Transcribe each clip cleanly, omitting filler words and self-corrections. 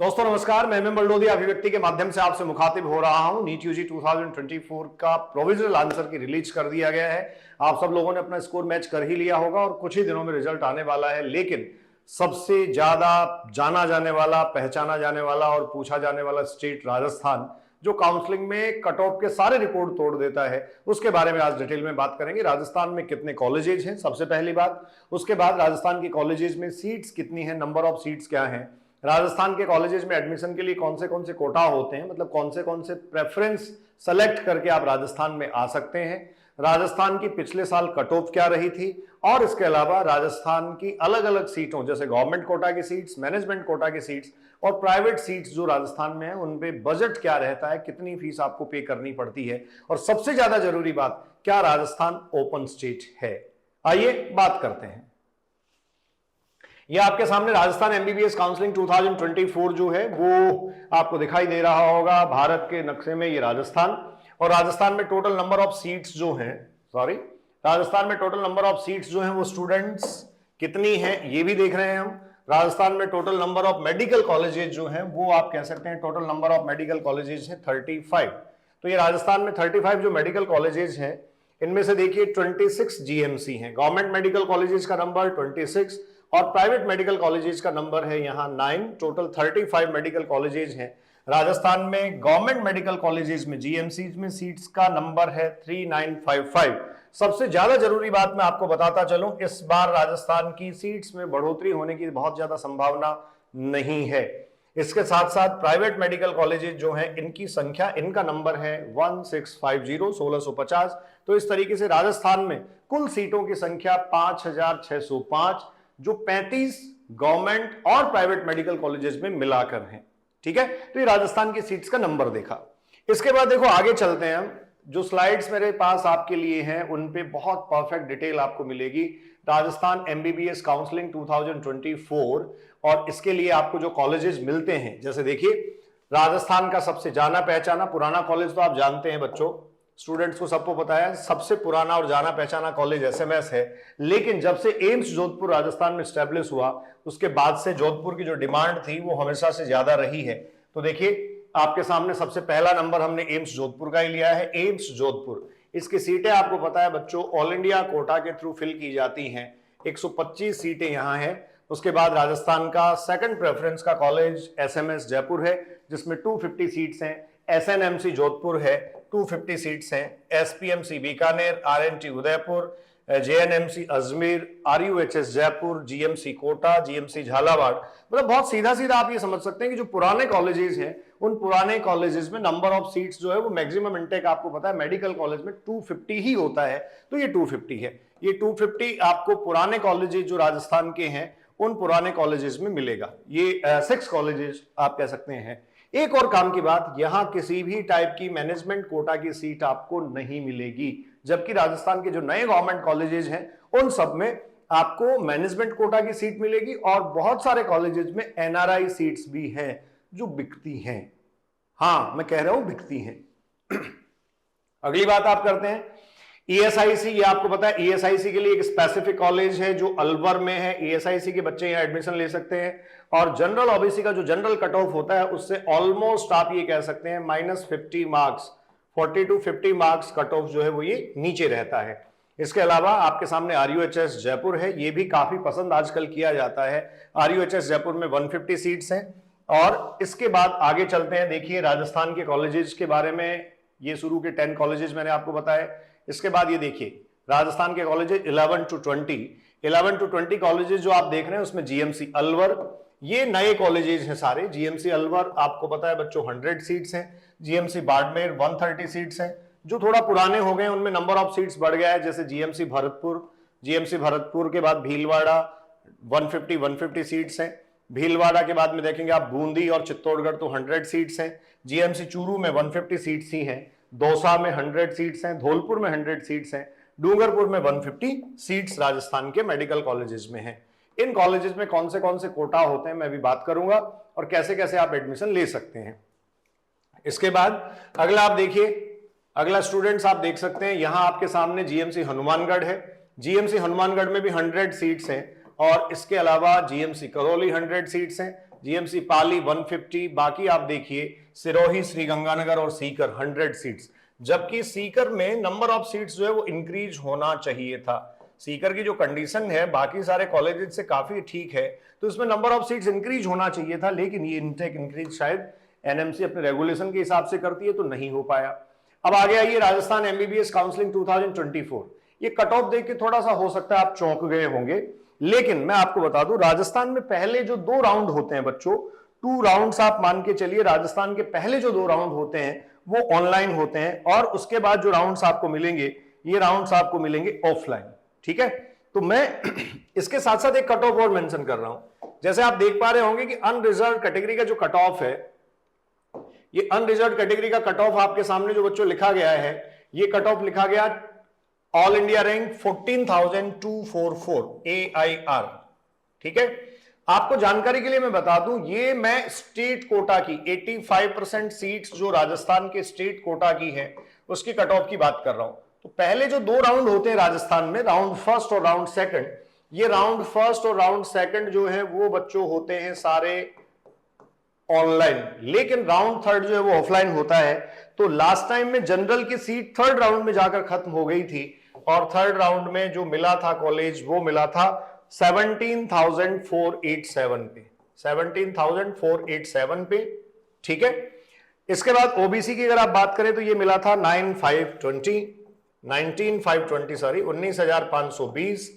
दोस्तों नमस्कार, मैं एमएम बलडोदिया अभिव्यक्ति के माध्यम से आपसे मुखातिब हो रहा हूं। नीट यूजी 2024 का प्रोविजनल आंसर की रिलीज कर दिया गया है। आप सब लोगों ने अपना स्कोर मैच कर ही लिया होगा और कुछ ही दिनों में रिजल्ट आने वाला है। लेकिन सबसे ज्यादा जाना जाने वाला, पहचाना जाने वाला और पूछा जाने वाला स्टेट राजस्थान, जो काउंसलिंग में कट ऑफ के सारे रिकॉर्ड तोड़ देता है, उसके बारे में आज डिटेल में बात करेंगे। राजस्थान में कितने कॉलेजेस हैं, सबसे पहली बात। उसके बाद राजस्थान के कॉलेजेस में सीट्स कितनी है, नंबर ऑफ सीट्स क्या है, राजस्थान के कॉलेजेस में एडमिशन के लिए कौन से कोटा होते हैं, मतलब कौन से प्रेफरेंस सेलेक्ट करके आप राजस्थान में आ सकते हैं, राजस्थान की पिछले साल कट ऑफ क्या रही थी, और इसके अलावा राजस्थान की अलग अलग सीटों जैसे गवर्नमेंट कोटा की सीट्स, मैनेजमेंट कोटा की सीट्स और प्राइवेट सीट्स जो राजस्थान में है, उन पे बजट क्या रहता है, कितनी फीस आपको पे करनी पड़ती है, और सबसे ज्यादा जरूरी बात, क्या राजस्थान ओपन स्टेट है। आइए बात करते हैं। ये आपके सामने राजस्थान एमबीबीएस काउंसलिंग 2024 जो है वो आपको दिखाई दे रहा होगा। भारत के नक्शे में ये राजस्थान, और राजस्थान में टोटल नंबर ऑफ सीट्स जो हैं, राजस्थान में टोटल नंबर ऑफ सीट्स जो हैं वो स्टूडेंट्स कितनी हैं ये भी देख रहे हैं हम। राजस्थान में total number of medical colleges जो हैं वो आप कह सकते हैं, total number of medical colleges है 35। तो ये राजस्थान में 35 जो मेडिकल कॉलेजेस हैं, इनमें से देखिए 26 जीएमसी हैं। गवर्नमेंट मेडिकल कॉलेजेस का नंबर 26 और प्राइवेट मेडिकल कॉलेजेस का नंबर है यहाँ 9। टोटल 35 मेडिकल कॉलेजेस हैं राजस्थान में। गवर्नमेंट मेडिकल कॉलेजेस में जीएमसी में सीट्स का नंबर है 3955। सबसे ज्यादा जरूरी बात मैं आपको बताता चलूं, इस बार राजस्थान की सीट्स में बढ़ोतरी होने की बहुत ज्यादा संभावना नहीं है। इसके साथ साथ प्राइवेट मेडिकल कॉलेजेस जो हैं, इनकी संख्या, इनका नंबर है 1650, 1650। तो इस तरीके से राजस्थान में कुल सीटों की संख्या 5605, जो 35 गवर्नमेंट और प्राइवेट मेडिकल कॉलेजेस में मिलाकर हैं। ठीक है, तो ये राजस्थान की सीट्स का नंबर देखा। इसके बाद देखो आगे चलते हैं हम। जो स्लाइड्स मेरे पास आपके लिए हैं उन पे बहुत परफेक्ट डिटेल आपको मिलेगी। राजस्थान एमबीबीएस काउंसलिंग 2024, और इसके लिए आपको जो कॉलेजेस मिलते हैं, जैसे देखिए राजस्थान का सबसे जाना पहचाना पुराना कॉलेज तो आप जानते हैं बच्चों, स्टूडेंट्स को सबको पता है, सबसे पुराना और जाना पहचाना कॉलेज एसएमएस है। लेकिन जब से एम्स जोधपुर राजस्थान में स्टैब्लिश हुआ, उसके बाद से जोधपुर की जो डिमांड थी वो हमेशा से ज्यादा रही है। तो देखिए आपके सामने सबसे पहला नंबर हमने एम्स जोधपुर का ही लिया है। एम्स जोधपुर, इसकी सीटें आपको पता है बच्चों, ऑल इंडिया कोटा के थ्रू फिल की जाती हैं। 125 सीटें यहां हैं। उसके बाद राजस्थान का सेकंड प्रेफरेंस का कॉलेज एसएमएस जयपुर है, जिसमें 250 सीट्स हैं। एसएनएमसी जोधपुर है, 250 सीट्स हैं। SPMC Bikaner, RNT Udaipur, JNMC Ajmer, RUHS Jaipur, GMC Kota, GMC Jhalawar. मतलब बहुत सीधा सीधा आप ये समझ सकते हैं कि जो पुराने कॉलेजेस हैं, उन पुराने कॉलेजेस में नंबर ऑफ सीट्स जो है वो मैक्सिमम इंटेक आपको पता है मेडिकल कॉलेज में 250 ही होता है। तो ये 250 है। ये 250 आपको पुराने कॉलेजेस जो राजस्थान के हैं उन पुराने कॉलेजेस में मिलेगा। ये 6 कॉलेजेस आप कह सकते हैं। एक और काम की बात, यहां किसी भी टाइप की मैनेजमेंट कोटा की सीट आपको नहीं मिलेगी, जबकि राजस्थान के जो नए गवर्नमेंट कॉलेजेस हैं उन सब में आपको मैनेजमेंट कोटा की सीट मिलेगी, और बहुत सारे कॉलेजेस में एनआरआई सीट्स भी हैं जो बिकती हैं। हां, मैं कह रहा हूं बिकती हैं। अगली बात आप करते हैं ईएसआईसी। ये आपको पता है ईएसआईसी के लिए एक स्पेसिफिक कॉलेज है जो अलवर में है। ईएसआईसी के बच्चे यहां एडमिशन ले सकते हैं, और जनरल ओबीसी का जो जनरल कट ऑफ होता है उससे ऑलमोस्ट आप ये कह सकते हैं -50 marks, 40 to 50 marks cut off जो है वो ये नीचे रहता है। इसके अलावा आपके सामने आरयूएचएस जयपुर है, ये भी काफी पसंद आजकल किया जाता है। आरयूएचएस जयपुर में 150 सीट्स हैं। और इसके बाद आगे चलते हैं, देखिए राजस्थान के कॉलेजेस के बारे में। ये शुरू के 10 कॉलेजेस मैंने आपको बताए। इसके बाद ये देखिए राजस्थान के कॉलेजेस 11 to 20 कॉलेजेस जो आप देख रहे हैं उसमें जीएमसी अलवर, ये नए कॉलेजेस हैं सारे। जीएमसी अलवर आपको पता है बच्चों 100 सीट्स हैं। जीएमसी बाड़मेर 130 सीट्स हैं। जो थोड़ा पुराने हो गए उनमें नंबर ऑफ सीट्स बढ़ गया है, जैसे जीएमसी भरतपुर के बाद भीलवाड़ा 150 सीट्स हैं। भीलवाड़ा के बाद में देखेंगे आप बूंदी और चित्तौड़गढ़ तो 100 सीट्स हैं। जीएमसी चूरू में 150 सीट्स ही हैं। दौसा में 100 सीट्स हैं। धौलपुर में 100 सीट्स हैं। डूंगरपुर में 150 सीट्स राजस्थान के मेडिकल कॉलेजेस में हैं। इन कॉलेजेस में कौन से कोटा होते हैं मैं भी बात करूंगा, और कैसे कैसे आप एडमिशन ले सकते हैं। इसके बाद अगला आप देखिए, अगला स्टूडेंट्स आप देख सकते हैं यहां आपके सामने जीएमसी हनुमानगढ़ है। जीएमसी हनुमानगढ़ में भी 100 सीट्स हैं, और इसके अलावा जीएमसी करौली 100 सीट्स हैं। जीएमसी पाली 150, बाकी आप देखिए सिरोही, श्रीगंगानगर और सीकर 100 सीट्स, जबकि सीकर में नंबर ऑफ सीट्स जो है वो इंक्रीज होना चाहिए था। सीकर की जो कंडीशन है बाकी सारे कॉलेजेस से काफी ठीक है, तो इसमें नंबर ऑफ सीट्स इंक्रीज होना चाहिए था, लेकिन ये इनटेक इंक्रीज शायद एनएमसी अपने रेगुलेशन के हिसाब से करती है तो नहीं हो पाया। अब आगे आइए राजस्थान एमबीबीएस काउंसलिंग 2024। ये कट ऑफ देख के थोड़ा सा हो सकता है आप चौंक गए होंगे, लेकिन मैं आपको बता दूं राजस्थान में पहले जो 2 राउंड होते हैं बच्चों, 2 राउंड्स आप मान के चलिए, राजस्थान के पहले जो 2 राउंड होते हैं वो ऑनलाइन होते हैं, और उसके बाद जो राउंड्स आपको मिलेंगे ये राउंड्स आपको मिलेंगे ऑफलाइन। ठीक है, तो मैं इसके साथ साथ एक कट ऑफ और मेंशन कर रहा हूं। जैसे आप देख पा रहे होंगे कि अनरिजर्व कैटेगरी का जो कट ऑफ है, ये अनरिजर्व कैटेगरी का कट ऑफ आपके सामने जो बच्चों लिखा गया है, ये कट ऑफ लिखा गया ऑल इंडिया रैंक 14,244 AIR। ठीक है, आपको जानकारी के लिए मैं बता दूं, ये मैं स्टेट कोटा की 85% सीट्स जो राजस्थान के स्टेट कोटा की है उसकी कट ऑफ की बात कर रहा हूं। तो पहले जो 2 राउंड होते हैं राजस्थान में, राउंड फर्स्ट और राउंड सेकंड, ये राउंड फर्स्ट और राउंड सेकंड जो है वो बच्चों होते हैं सारे ऑनलाइन, लेकिन राउंड थर्ड जो है वो ऑफलाइन होता है। तो लास्ट टाइम में जनरल की सीट थर्ड राउंड में जाकर खत्म हो गई थी, और थर्ड राउंड में जो मिला था कॉलेज वो मिला था 17,487 पे, 17,487 पे। ठीक है, इसके बाद ओबीसी की अगर आप बात करें तो ये मिला था 19,520।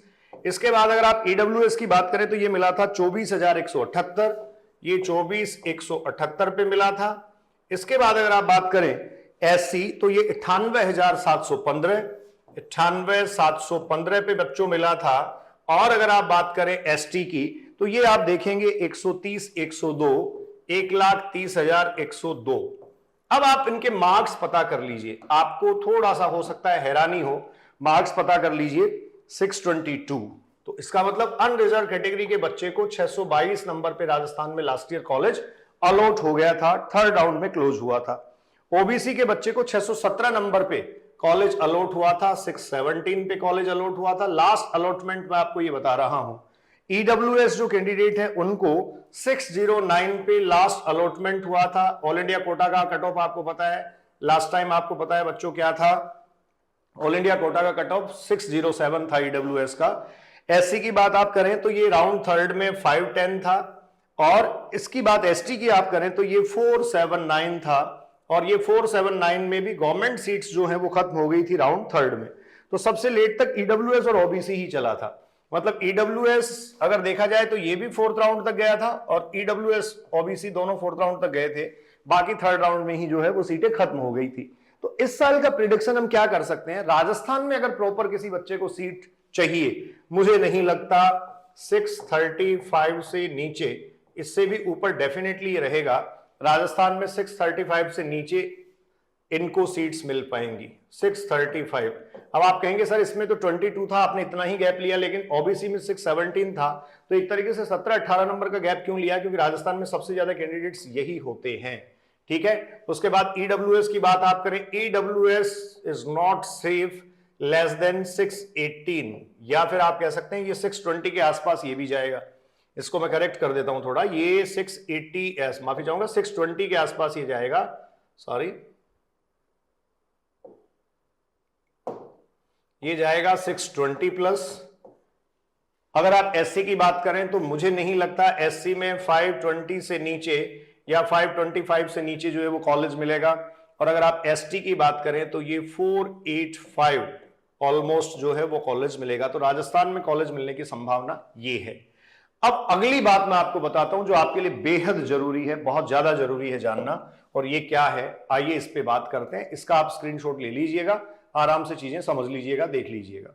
इसके बाद अगर आप ईडब्ल्यूएस की बात करें तो ये मिला था 24,178, ये 24,178 पे मिला था। इसके बाद अगर आप बात करें एससी तो ये 98,715, 98,715 पे बच्चों मिला था। और अगर आप बात करें एसटी की तो ये आप देखेंगे 130, 102, 1,30,102। अब आप इनके मार्क्स पता कर लीजिए, आपको थोड़ा सा हो सकता है हैरानी हो, मार्क्स पता कर लीजिए 622। तो इसका मतलब अनरिजर्व कैटेगरी के बच्चे को 622 नंबर पे राजस्थान में लास्ट ईयर कॉलेज अलॉट हो गया था, थर्ड राउंड में क्लोज हुआ था। ओबीसी के बच्चे को 617 नंबर पे कॉलेज अलॉट हुआ था, 617 पे कॉलेज अलॉट हुआ था। लास्ट अलॉटमेंट मैं आपको ये बता रहा हूं। ईडब्ल्यूएस जो कैंडिडेट है उनको 609 पे लास्ट अलॉटमेंट हुआ था। ऑल इंडिया कोटा का कट ऑफ आपको पता है, लास्ट टाइम आपको पता है बच्चों क्या था, ऑल इंडिया कोटा का कट ऑफ 607 था ईडब्ल्यूएस का। एससी की बात आप करें तो ये राउंड थर्ड में 510 था, और इसकी बात एसटी की आप करें तो ये 479 था, और ये 479 में भी गवर्नमेंट सीट्स जो है वो खत्म हो गई थी राउंड थर्ड में। तो सबसे लेट तक ईडब्ल्यूएस और ओबीसी ही चला था। मतलब ईडब्ल्यूएस अगर देखा जाए तो ये भी 4th राउंड तक गया था, और ईडब्ल्यूएस ओबीसी दोनों 4th राउंड तक गए थे, बाकी थर्ड राउंड में ही जो है वो सीटें खत्म हो गई थी। तो इस साल का प्रिडिक्शन हम क्या कर सकते हैं, राजस्थान में अगर प्रॉपर किसी बच्चे को सीट चाहिए, मुझे नहीं लगता 635 से नीचे, इससे भी ऊपर डेफिनेटली ये रहेगा। राजस्थान में 635 से नीचे इनको सीट्स मिल पाएंगी, 635। अब आप कहेंगे सर इसमें तो 22 था, आपने इतना ही गैप लिया, लेकिन ओबीसी में 617 था, तो एक तरीके से 17-18 नंबर का गैप क्यों लिया, क्योंकि राजस्थान में सबसे ज्यादा कैंडिडेट्स यही होते हैं। ठीक है, उसके बाद ईडब्ल्यूएस की बात आप करें, EWS is not safe less than 618, या फिर आप कह सकते हैं ये 620 के आसपास ये भी जाएगा। इसको मैं करेक्ट कर देता हूं थोड़ा, ये 680, माफी चाहूंगा, 620 के आसपास ये जाएगा, सॉरी, ये जाएगा 620 प्लस। अगर आप एससी की बात करें तो मुझे नहीं लगता एससी में 520 से नीचे या 525 से नीचे जो है वो कॉलेज मिलेगा। और अगर आप एसटी की बात करें तो ये 485 ऑलमोस्ट जो है वो कॉलेज मिलेगा। तो राजस्थान में कॉलेज मिलने की संभावना ये है। अब अगली बात मैं आपको बताता हूं जो आपके लिए बेहद जरूरी है, बहुत ज्यादा जरूरी है जानना, और ये क्या है, आइए इस पे बात करते हैं। इसका आप स्क्रीनशॉट ले लीजिएगा, आराम से चीजें समझ लीजिएगा, देख लीजिएगा।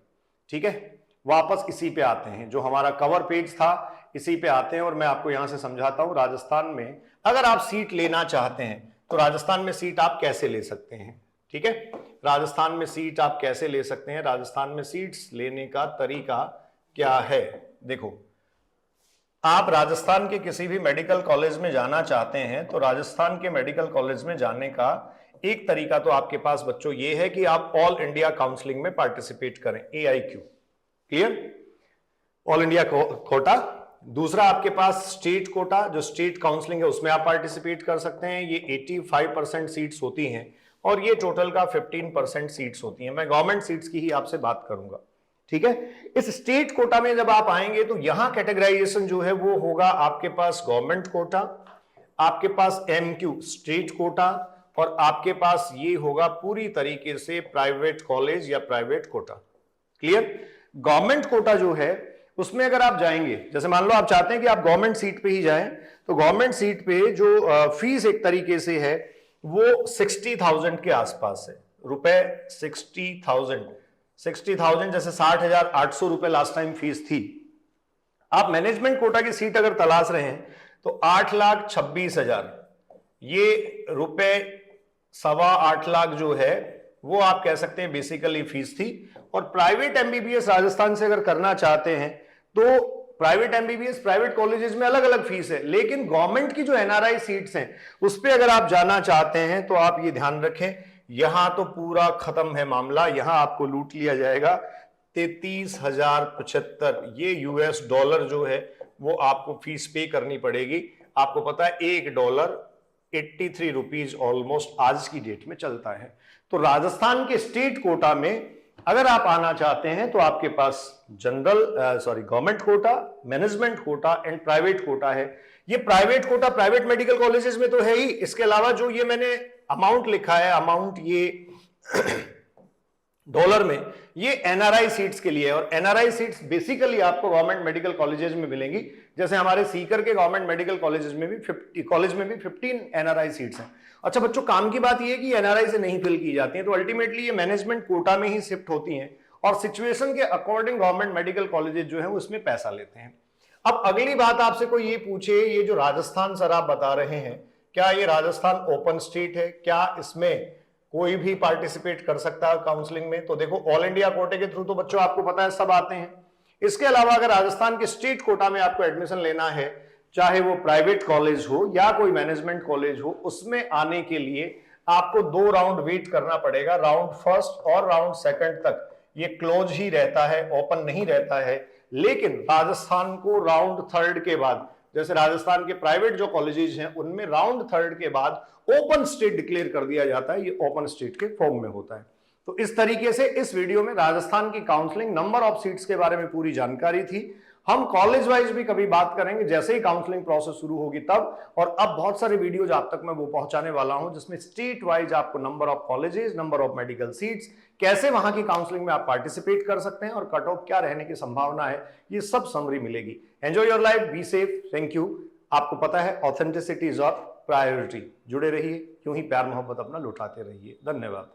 ठीक है, वापस इसी पे आते हैं, जो हमारा कवर पेज था इसी पे आते हैं, और मैं आपको यहां से समझाता हूं राजस्थान में अगर आप सीट लेना चाहते हैं तो राजस्थान में सीट आप कैसे ले सकते हैं। ठीक है, राजस्थान में सीट आप कैसे ले सकते हैं, राजस्थान में सीट्स लेने का तरीका क्या है। देखो, आप राजस्थान के किसी भी मेडिकल कॉलेज में जाना चाहते हैं तो राजस्थान के मेडिकल कॉलेज में जाने का एक तरीका तो आपके पास बच्चों ये है कि आप ऑल इंडिया काउंसलिंग में पार्टिसिपेट करें, AIQ। Clear, all India quota दूसरा आपके पास स्टेट कोटा, जो स्टेट काउंसलिंग है उसमें आप पार्टिसिपेट कर सकते हैं। ये 85% सीट्स होती हैं और ये टोटल का 15% सीट्स होती हैं। मैं गवर्नमेंट सीट्स की ही आपसे बात करूंगा, ठीक है। इस स्टेट कोटा में जब आप आएंगे तो यहां कैटेगराइजेशन जो है वो होगा आपके पास गवर्नमेंट कोटा, आपके पास एमक्यू स्टेट कोटा, और आपके पास ये होगा पूरी तरीके से प्राइवेट कॉलेज या private quota. Clear? Government quota जो है उसमें अगर आप जाएंगे, जैसे मान लो आप चाहते हैं कि आप गवर्नमेंट सीट पे ही जाएं, तो गवर्नमेंट सीट पे जो फीस एक तरीके से है वो 60,000 के आसपास है, रुपए 60,000 जैसे 60,800 रुपए लास्ट टाइम फीस थी। आप मैनेजमेंट कोटा की सीट अगर तलाश रहे हैं तो 8,26,000 ये रुपए 8.25 लाख जो है वो आप कह सकते हैं बेसिकली फीस थी। और प्राइवेट एमबीबीएस राजस्थान से अगर करना चाहते हैं तो प्राइवेट एमबीबीएस प्राइवेट कॉलेजेस में अलग अलग फीस है, लेकिन गवर्नमेंट की जो एनआरआई सीट्स हैं उस पर अगर आप जाना चाहते हैं तो आप ये ध्यान रखें, यहां तो पूरा खत्म है मामला, यहां आपको लूट लिया जाएगा। 33,075 ये यूएस डॉलर जो है वो आपको फीस पे करनी पड़ेगी। आपको पता है $1 83 रुपीज ऑलमोस्ट आज की डेट में चलता है। तो राजस्थान के स्टेट कोटा में अगर आप आना चाहते हैं तो आपके पास government quota, management quota and private quota है। ये private quota private medical colleges में तो है ही, इसके अलावा जो ये मैंने अमाउंट लिखा है, अमाउंट ये डॉलर में, ये एनआरआई सीट्स के लिए है। और एनआरआई सीट्स बेसिकली आपको गवर्नमेंट मेडिकल कॉलेजेस में मिलेंगी, जैसे हमारे सीकर के गवर्नमेंट मेडिकल कॉलेजेस में भी 15 एनआरआई सीट्स हैं। अच्छा बच्चों, काम की बात यह है कि एनआरआई से नहीं फिल की जाती हैं, तो अल्टीमेटली ये मैनेजमेंट कोटा में ही शिफ्ट होती हैं और सिचुएशन के अकॉर्डिंग गवर्नमेंट मेडिकल कॉलेजेस जो है उसमें पैसा लेते हैं। अब अगली बात आपसे कोई ये पूछे, ये जो राजस्थान सर आप बता रहे हैं, क्या ये राजस्थान ओपन स्टेट है? क्या इसमें कोई भी पार्टिसिपेट कर सकता है काउंसलिंग में? तो देखो, ऑल इंडिया कोटे के थ्रू तो बच्चों आपको पता है सब आते हैं। इसके अलावा अगर राजस्थान के स्टेट कोटा में आपको एडमिशन लेना है, चाहे वो प्राइवेट कॉलेज हो या कोई मैनेजमेंट कॉलेज हो, उसमें आने के लिए आपको 2 राउंड वेट करना पड़ेगा। राउंड फर्स्ट और राउंड सेकंड तक ये क्लोज ही रहता है, ओपन नहीं रहता है। लेकिन राजस्थान को राउंड थर्ड के बाद, जैसे राजस्थान के प्राइवेट जो कॉलेजेस हैं उनमें राउंड थर्ड के बाद ओपन स्टेट डिक्लेयर कर दिया जाता है, ये ओपन स्टेट के फॉर्म में होता है। तो इस तरीके से इस वीडियो में राजस्थान की काउंसलिंग, नंबर ऑफ सीट्स के बारे में पूरी जानकारी थी। हम कॉलेज वाइज भी कभी बात करेंगे जैसे ही काउंसलिंग प्रोसेस शुरू होगी तब। और अब बहुत सारे वीडियोज आप तक मैं वो पहुंचाने वाला हूं जिसमें स्टेट वाइज आपको number of colleges, number of medical seats, कैसे वहां की काउंसलिंग में आप पार्टिसिपेट कर सकते हैं और कट ऑफ क्या रहने की संभावना है, ये सब समरी मिलेगी। Enjoy your life, be safe, thank you. आपको पता है ऑथेंटिसिटी इज ऑफ प्रायोरिटी। जुड़े रहिए, यूं ही प्यार मोहब्बत अपना लुटाते रहिए। धन्यवाद।